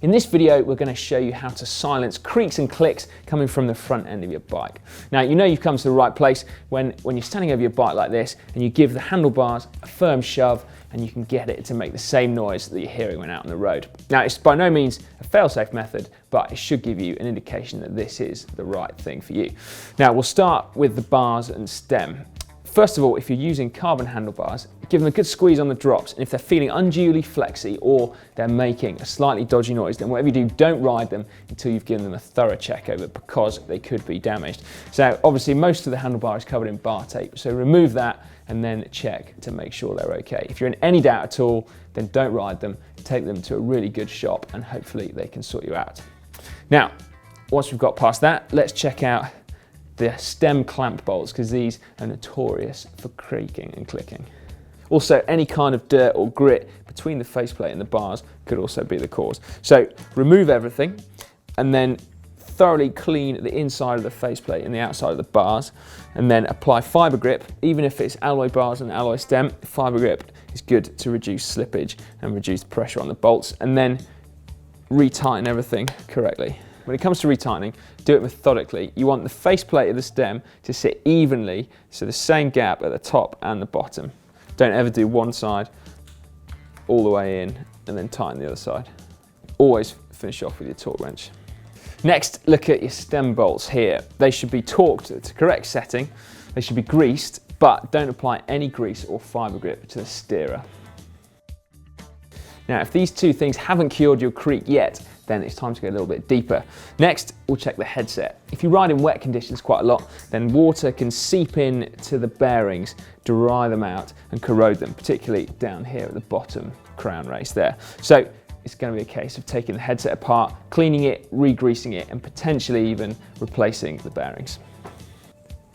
In this video, we're going to show you how to silence creaks and clicks coming from the front end of your bike. Now, you know you've come to the right place when you're standing over your bike like this and you give the handlebars a firm shove and you can get it to make the same noise that you're hearing when out on the road. Now, it's by no means a fail-safe method, but it should give you an indication that this is the right thing for you. Now, we'll start with the bars and stem. First of all, if you're using carbon handlebars, give them a good squeeze on the drops, and if they're feeling unduly flexy or they're making a slightly dodgy noise, then whatever you do, don't ride them until you've given them a thorough check over because they could be damaged. So obviously most of the handlebar is covered in bar tape, so remove that and then check to make sure they're okay. If you're in any doubt at all, then don't ride them, take them to a really good shop and hopefully they can sort you out. Now, once we've got past that, let's check out the stem clamp bolts, because these are notorious for creaking and clicking. Also, any kind of dirt or grit between the faceplate and the bars could also be the cause. So remove everything and then thoroughly clean the inside of the faceplate and the outside of the bars, and then apply fibre grip. Even if it's alloy bars and alloy stem, fibre grip is good to reduce slippage and reduce pressure on the bolts, and then retighten everything correctly. When it comes to retightening, do it methodically. You want the faceplate of the stem to sit evenly, so the same gap at the top and the bottom. Don't ever do one side all the way in and then tighten the other side. Always finish off with your torque wrench. Next, look at your stem bolts here. They should be torqued to correct setting. They should be greased, but don't apply any grease or fibre grip to the steerer. Now, if these two things haven't cured your creak yet, then it's time to go a little bit deeper. Next, we'll check the headset. If you ride in wet conditions quite a lot, then water can seep in to the bearings, dry them out and corrode them, particularly down here at the bottom crown race there. So it's going to be a case of taking the headset apart, cleaning it, re-greasing it, and potentially even replacing the bearings.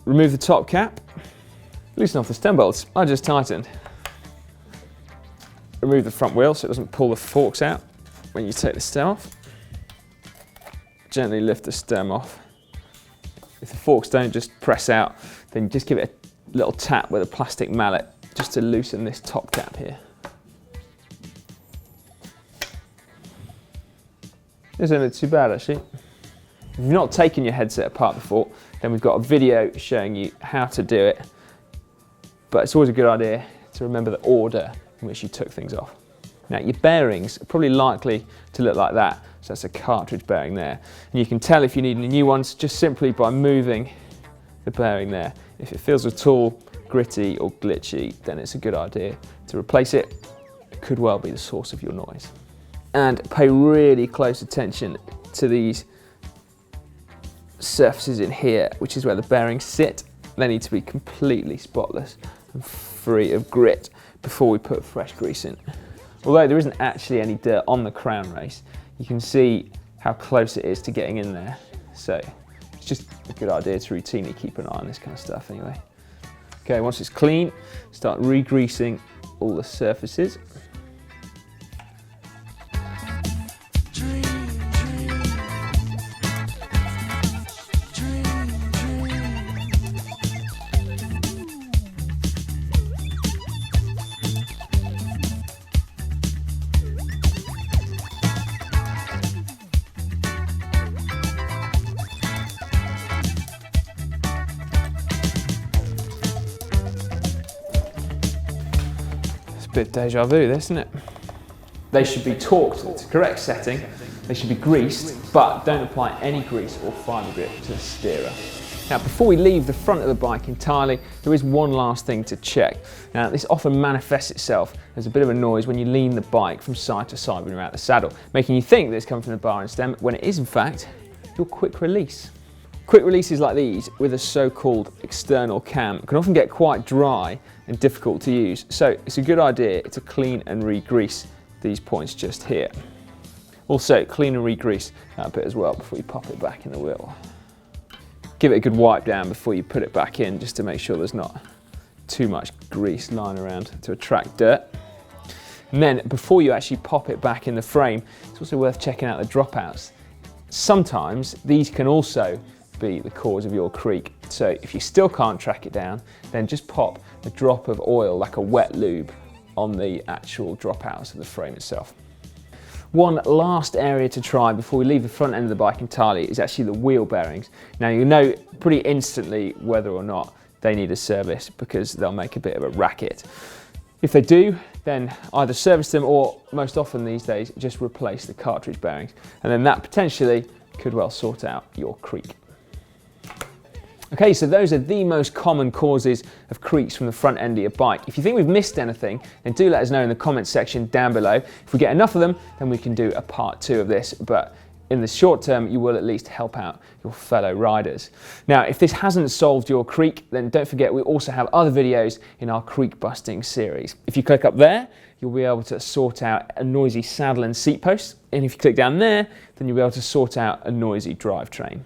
Remove the top cap, loosen off the stem bolts. I just tightened. Remove the front wheel so it doesn't pull the forks out when you take the stem off. Gently lift the stem off. If the forks don't just press out, then just give it a little tap with a plastic mallet just to loosen this top cap here. Isn't it too bad actually? If you've not taken your headset apart before, then we've got a video showing you how to do it. But it's always a good idea to remember the order in which you took things off. Now, your bearings are probably likely to look like that. So that's a cartridge bearing there. And you can tell if you need any new ones just simply by moving the bearing there. If it feels at all gritty or glitchy, then it's a good idea to replace it. It could well be the source of your noise. And pay really close attention to these surfaces in here, which is where the bearings sit. They need to be completely spotless and free of grit before we put fresh grease in. Although there isn't actually any dirt on the crown race, you can see how close it is to getting in there. So it's just a good idea to routinely keep an eye on this kind of stuff anyway. Okay, once it's clean, start re-greasing all the surfaces. Bit deja vu, this, isn't it? They should be torqued to correct setting. They should be greased, but don't apply any grease or fibre grip to the steerer. Now, before we leave the front of the bike entirely, there is one last thing to check. Now, this often manifests itself as a bit of a noise when you lean the bike from side to side when you're out the saddle, making you think that it's coming from the bar and stem, when it is in fact your quick release. Quick releases like these with a so-called external cam can often get quite dry and difficult to use, so it's a good idea to clean and re-grease these points just here. Also, clean and re-grease that bit as well before you pop it back in the wheel. Give it a good wipe down before you put it back in, just to make sure there's not too much grease lying around to attract dirt. And then before you actually pop it back in the frame, it's also worth checking out the dropouts. Sometimes these can also be the cause of your creak. So if you still can't track it down, then just pop a drop of oil, like a wet lube, on the actual dropouts of the frame itself. One last area to try before we leave the front end of the bike entirely is actually the wheel bearings. Now you'll know pretty instantly whether or not they need a service because they'll make a bit of a racket. If they do, then either service them or most often these days just replace the cartridge bearings, and then that potentially could well sort out your creak. Okay, so those are the most common causes of creaks from the front end of your bike. If you think we've missed anything, then do let us know in the comments section down below. If we get enough of them, then we can do a part 2 of this, but in the short term, you will at least help out your fellow riders. Now, if this hasn't solved your creak, then don't forget we also have other videos in our creak busting series. If you click up there, you'll be able to sort out a noisy saddle and seat post, and if you click down there, then you'll be able to sort out a noisy drivetrain.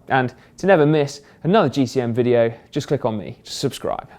And to never miss another GCM video, just click on me to subscribe.